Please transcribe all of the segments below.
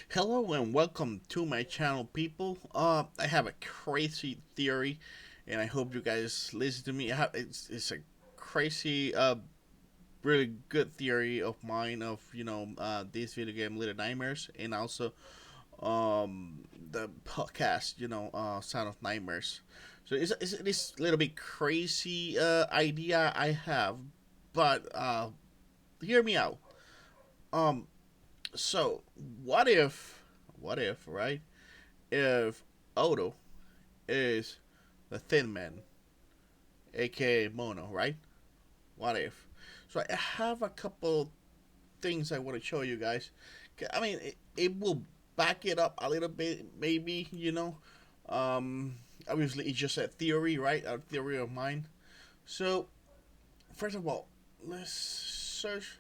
Hello and welcome to my channel, people. I have a crazy theory, and I hope you guys listen to me. It's a crazy, really good theory of mine of this video game Little Nightmares, and also the podcast Sound of Nightmares. So it's this little bit crazy idea I have, but hear me out. Um, so what if, right? If Odo is the Thin Man, aka Mono, right? What if? So I have a couple things I want to show you guys. I mean, it will back it up a little bit, maybe, Um, Obviously, it's just a theory, right? A theory of mine. So, first of all, let's search.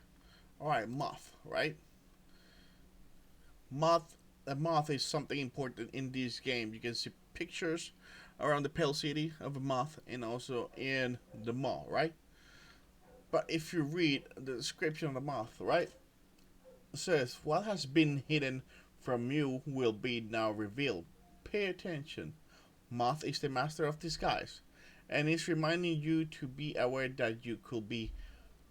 All right, moth, right? Moth. A moth is something important in this game. You can see pictures around the Pale City of a moth and also in the mall, right? But if you read the description of the moth, right, it says, "What has been hidden from you will be now revealed. Pay attention. Moth is the master of disguise, and is reminding you to be aware that you could be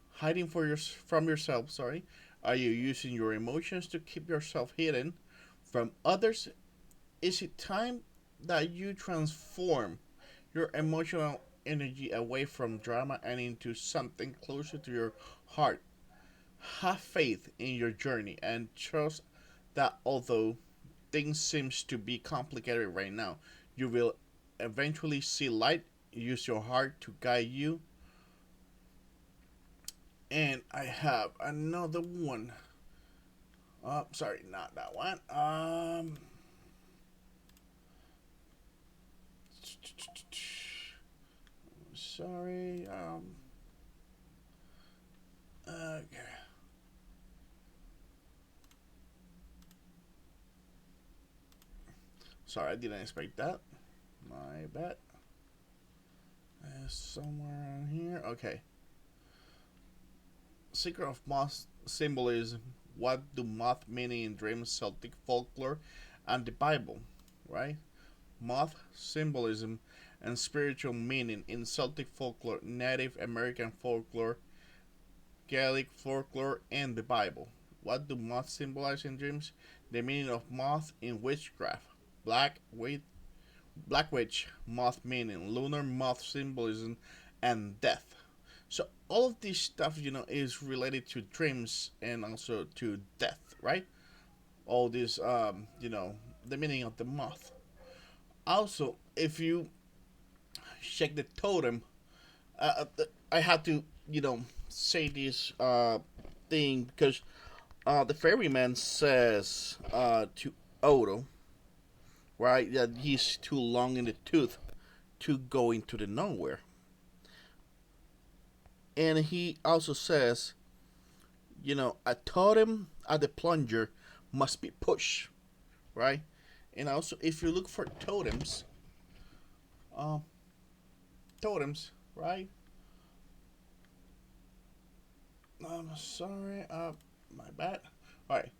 hiding from yourself. Sorry, are you using your emotions to keep yourself hidden from others? Is it time that you transform your emotional energy away from drama and into something closer to your heart? Have faith in your journey and trust that although things seems to be complicated right now, you will eventually see light. Use your heart to guide you." And I have another one. Sorry, not that one. Sorry. Okay. Sorry, I didn't expect that. My bad. Somewhere on here. Okay. Secret of moth symbolism. What do moth mean in dreams, Celtic folklore, and the Bible? Right? Moth symbolism and spiritual meaning in Celtic folklore, Native American folklore, Gaelic folklore, and the Bible. What do moths symbolize in dreams? The meaning of moth in witchcraft. Black witch, black witch moth meaning, lunar moth symbolism, and death. So all of this stuff, is related to dreams and also to death, right? All this, the meaning of the moth. Also, if you check the totem, I had to, say this thing because the ferryman says to Odo, right, that he's too long in the tooth to go into the nowhere. And he also says, a totem at the plunger must be pushed, right? And also, if you look for uh, totems, right? I'm sorry, my bad. All right,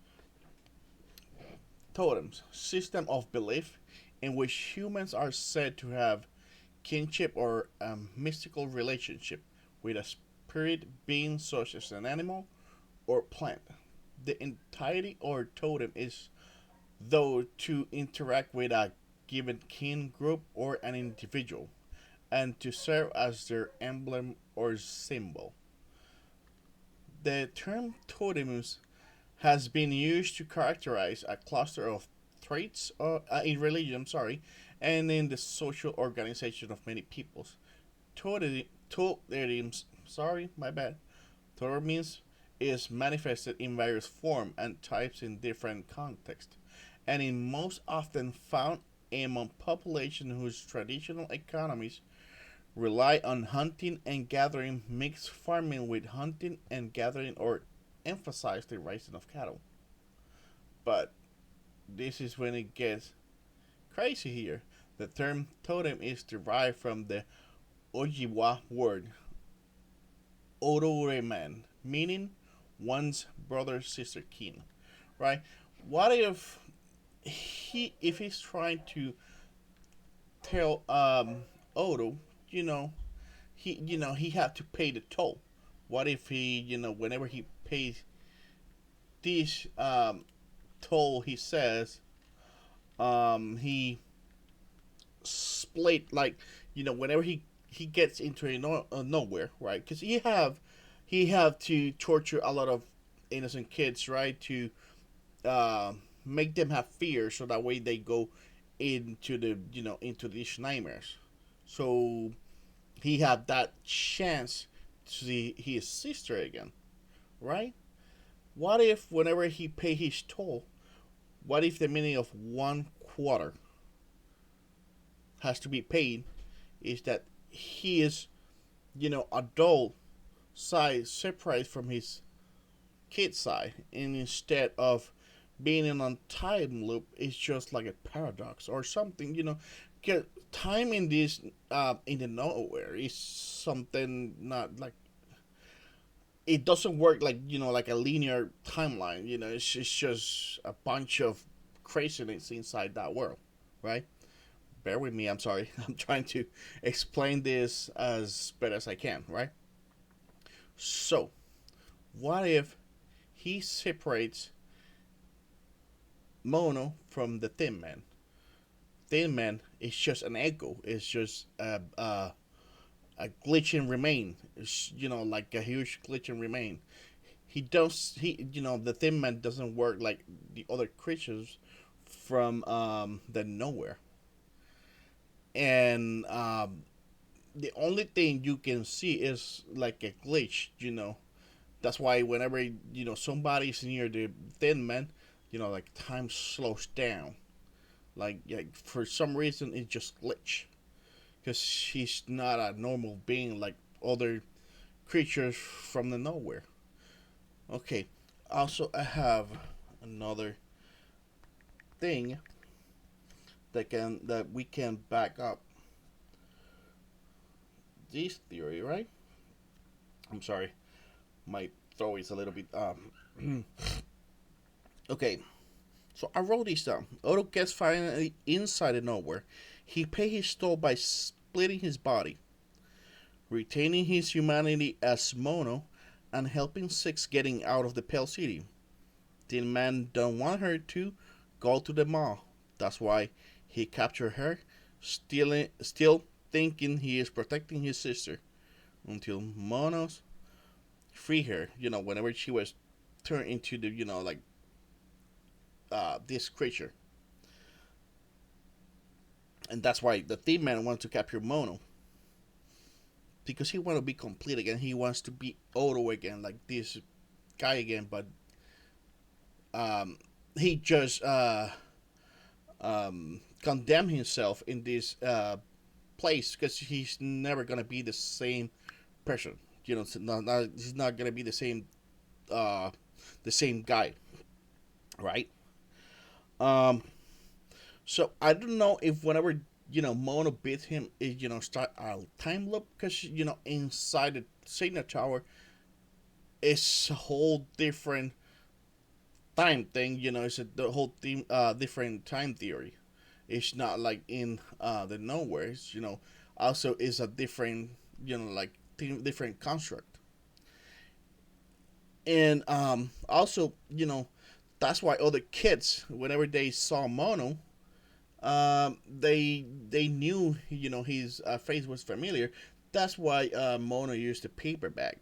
totems, system of belief in which humans are said to have kinship or a mystical relationship with a spirit being such as an animal or plant. The entirety or totem is though to interact with a given kin group or an individual and to serve as their emblem or symbol. The term totems has been used to characterize a cluster of traits in religion, sorry, and in the social organization of many peoples. Totems, sorry, my bad. Totems is manifested in various forms and types in different contexts, and is most often found among populations whose traditional economies rely on hunting and gathering, mixed farming with hunting and gathering, or emphasize the raising of cattle. But this is when it gets crazy here. The term totem is derived from the Ojibwa word Odoreman, meaning one's brother, sister, kin. Right? What if if he's trying to tell Odo, you know, he have to pay the toll. What if he, whenever he pays this toll, he says he split, like, whenever he gets into a nowhere, right? Because he have to torture a lot of innocent kids, right? To uh, make them have fear, so that way they go into these nightmares. So he had that chance to see his sister again, right? What if whenever he pay his toll, what if the meaning of 1/4 has to be paid is that he is, adult side separate from his kid side, and instead of being in a time loop, it's just like a paradox or something, 'Cause time in this in the nowhere is something not like, it doesn't work like, like a linear timeline. It's just a bunch of craziness inside that world, right? Bear with me, I'm sorry. I'm trying to explain this as better as I can, right? So what if he separates Mono from the Thin Man? Thin Man is just an echo. It's just a glitch and remain. It's, like a huge glitch and remain. The Thin Man doesn't work like the other creatures from the nowhere. And the only thing you can see is like a glitch. That's why whenever somebody's near the Thin Man, like time slows down. Like for some reason it just glitch, because she's not a normal being like other creatures from the nowhere. Okay. Also, I have another thing that we can back up this theory, right? I'm sorry, my throat is a little bit okay. So I wrote this down. Odo gets finally inside of nowhere. He paid his toll by splitting his body, retaining his humanity as Mono, and helping Six getting out of the Pale City. The man don't want her to go to the mall. That's why he captured her, still thinking he is protecting his sister, until Monos free her. Whenever she was turned into the like this creature, and that's why the Thief Man wants to capture Mono, because he wants to be complete again. He wants to be Odo again, like this guy again. But um, he just condemn himself in this place, because he's never gonna be the same person. He's not gonna be uh, the same guy, right? Um, so I don't know if whenever Mono beats him, it start a time loop, because inside the Signal Tower it's a whole different time thing. It's the whole theme, different time theory. It's not like in the nowhere. It's, also is a different, like different construct. And also, that's why other kids, whenever they saw Mono, they knew, his face was familiar. That's why Mono used a paper bag.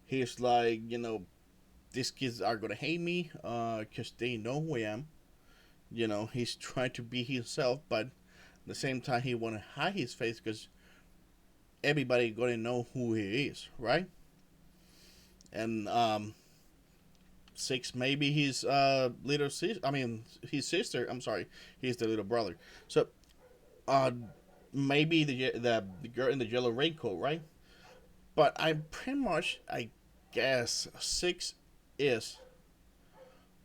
He's like, these kids are gonna hate me, because they know who I am. He's trying to be himself, but at the same time he want to hide his face, because everybody gonna know who he is, right? And Six, maybe his little sister. I mean, his sister. I'm sorry, he's the little brother. So, uh, maybe the girl in the yellow raincoat, right? But I'm pretty much, I guess, Six is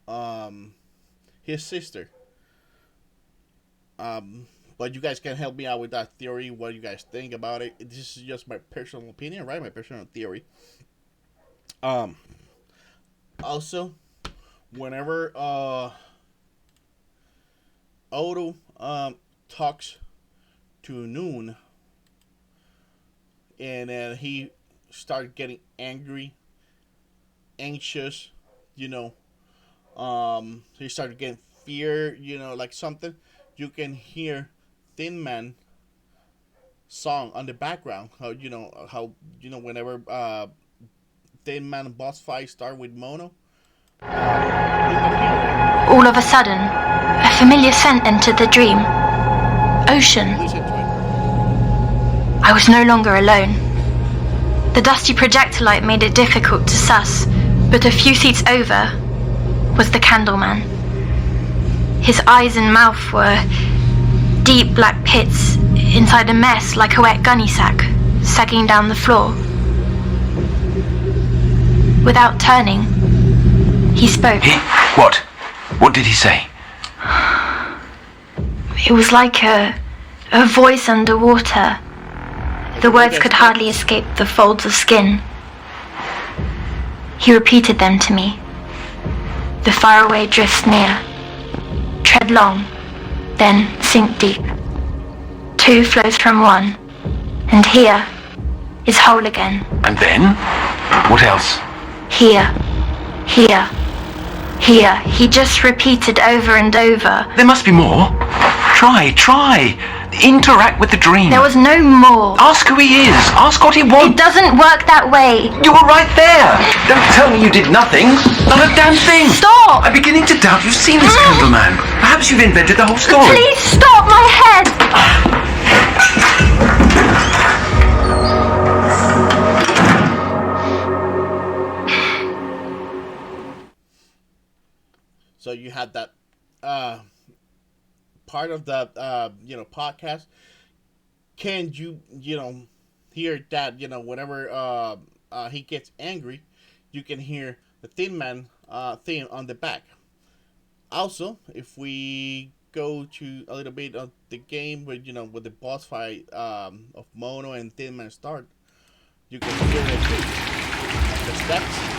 um his sister. Um, but you guys can help me out with that theory. What do you guys think about it? This is just my personal opinion, right? My personal theory. Um, Also, whenever Odo talks to Noon, and then he started getting angry, anxious, you know. He started getting fear, like something. You can hear Thin Man song on the background. How whenever Thin Man boss fight start with Mono, you can hear All of a sudden, a familiar scent entered the dream. Ocean. it. Listen to it. I was no longer alone. The dusty projectolite made it difficult to suss, but a few seats over was the Candleman. His eyes and mouth were deep black pits inside a mess like a wet gunny sack, sagging down the floor. Without turning, he spoke. What? What did he say? It was like a voice underwater. The words could hardly escape the folds of skin. He repeated them to me. The faraway drifts near. Tread long, then sink deep. Two flows from one, and here is whole again. And then? What else? Here, here, here. He just repeated over and over. There must be more. Try. Interact with the dream. There was no more. Ask who he is. Ask what he It wants. doesn't work that way. You were right there. Don't tell me you did nothing. Not a damn thing. Stop! I'm beginning to doubt you've seen this Candleman. Perhaps you've invented the whole story. Please stop my head! So you had that part of the podcast. Can you hear that whenever he gets angry, you can hear the Thin Man theme on the back. Also, if we go to a little bit of the game with the boss fight of Mono and Thin Man start, you can hear the steps.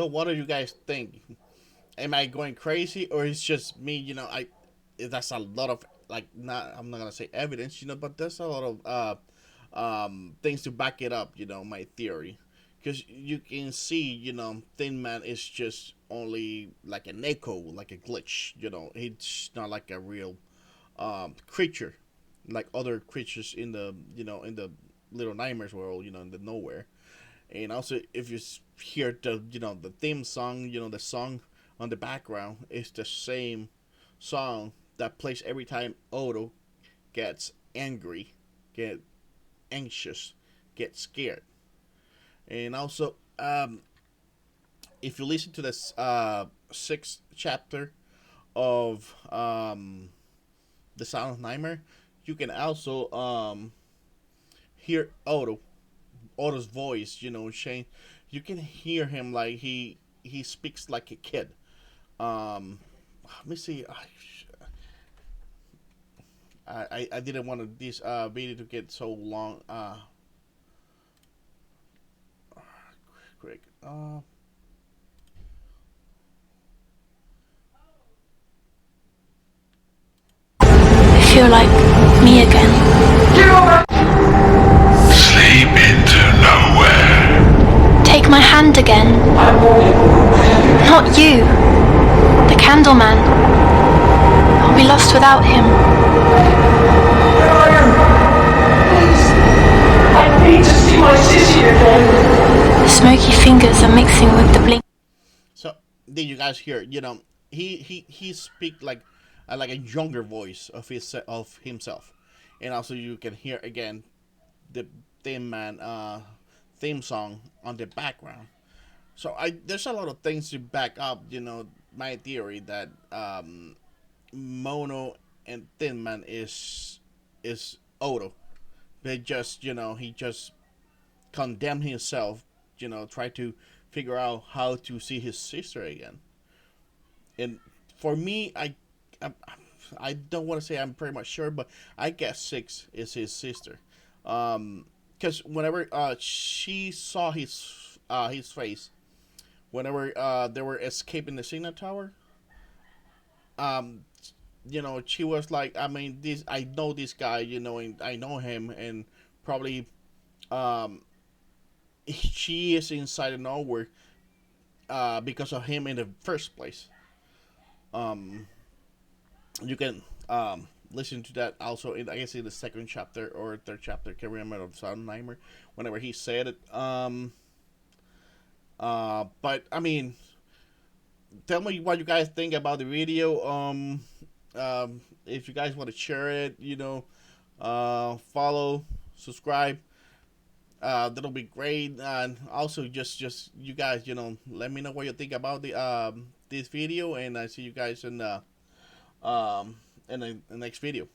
So what do you guys think? Am I going crazy, or it's just me? That's a lot of, like, not, I'm not gonna say evidence, but there's a lot of things to back it up. My theory, because you can see, Thin Man is just only like an echo, like a glitch. He's not like a real creature, like other creatures in the in the Little Nightmares world, in the nowhere. And also, if you hear the theme song, the song on the background is the same song that plays every time Odo gets angry, get anxious, get scared. And also, if you listen to this sixth chapter of the Sound of Nightmare, you can also hear Odo's voice, Shane. You can hear him like he speaks like a kid. Let me see. I didn't want this video to get so long. Quick. I feel like me again. Sleep into nowhere. Take my hand again. Not you. The Candleman. I'll be lost without him. Where are you? Please. I need to see my sissy again. The smoky fingers are mixing with the blink. So did you guys hear? He speak like a younger voice of himself, and also you can hear again the Thin Man theme song on the background. So there's a lot of things to back up, my theory that Mono and Thin Man is Odo. They just he just condemned himself, try to figure out how to see his sister again. And for me, I don't want to say I'm pretty much sure, but I guess Six is his sister. Because whenever she saw his face, whenever they were escaping the Signet Tower, she was like, I mean, this, I know this guy, and I know him, and probably she is inside of nowhere because of him in the first place. You can listen to that also in, I guess, in the second chapter or third chapter, can't remember, of Sound of Nightmare, whenever he said it. But I mean, tell me what you guys think about the video. If you guys want to share it, follow, subscribe. That'll be great. And also, just you guys, let me know what you think about the this video, and I see you guys in the next video.